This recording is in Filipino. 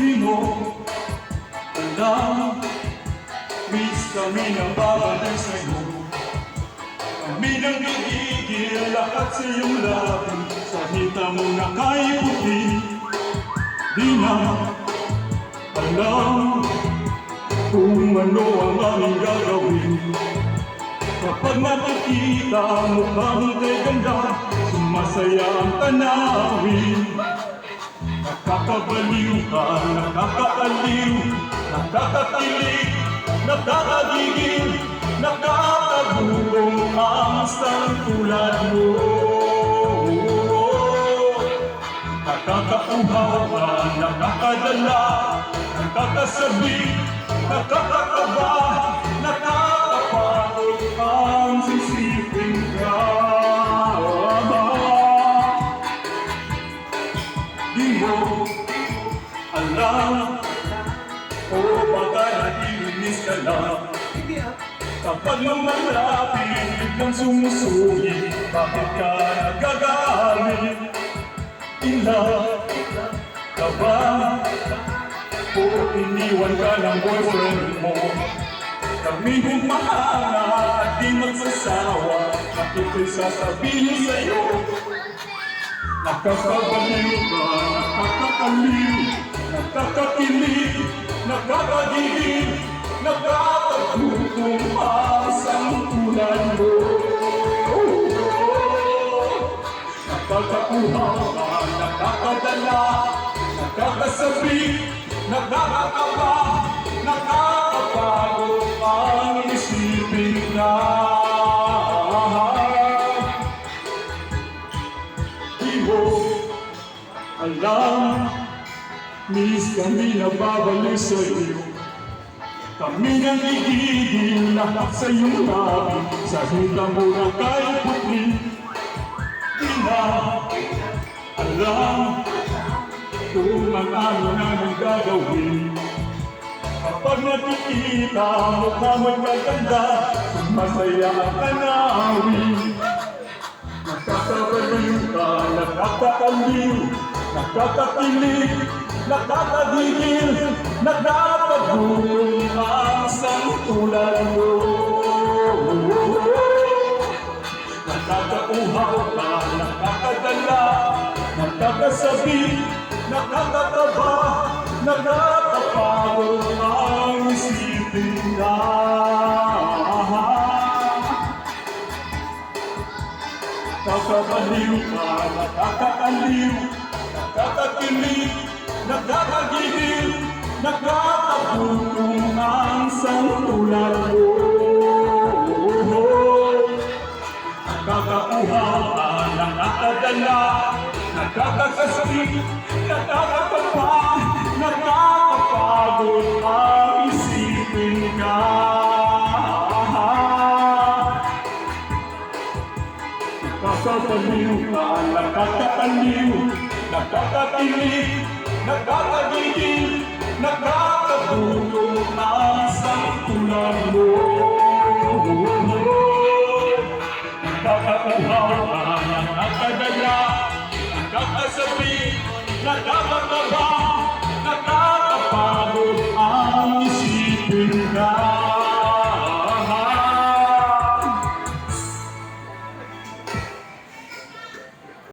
Di mo alam, miss kami na babalik sa'yo. Kami nang gigigil lahat sa iyong labi, sa hita mo na kay puti. Di na alam kung ano ang aming gagawin. Kapag nakikita mo kang kay ganda, sumasaya ang tanawin. Nakakabaliw ka, nakakaaliw, nakakakilig, nakakagigil, nakakagulong ang isang tulad mo. Nakakauhaw ka, nakakadala, nakakasabik, nakakakaba, nakakapagod ang sisipin ka. Di mo alam, o baka naiinis ka lang. Kapag lumalapit, biglang sumusulit, bakit ka nagagalit? Ilan ka ba? O iniwan ka ng boyfriend mo? Kami humahanga at di magsasawa, bakit ko'y sasabihin sa'yo? Nakakabaliw ka, nakakaliw, nakakakilig, nakakagigil, nakakagutom ang isang tulad mo. Nakakauhaw ka, nakakadala, nakakasabik, nakakakaba, nakakapagod ang isipin ka. Alam, miss kami na babalik sa iyo. Kami nang gigigil lahat sa iyong labi, sa hita mo na kay puti. Di na alam kung ang ano na nang gagawin. Kapag nakikita mo ka magaganda, masaya ang tanawin. Nakakabaliw ka, nakakaaliw, nakakakilig, nakakagigil, nakakagulong ang isang tulad mo. Nakakauhaw ka, nakakadala, nakakasabik, nakakataba, nakakapagod ang isipin ka. Nakakabaliw ka, nakakaaliw, nakakakilig, nakakagigil, nakakagulong ang isang tulad mo. Nakakauhaw ka, nakakadala, nakakasabik, nakakataba, nakakapagod ang isipin ka. Nakakabaliw ka, nakakaaliw, nakakakilig, nakakagigil, nakakagulong ang isang tulad mo. Nakakauhaw ka, nakakadala, nakakasabik, nakakataba,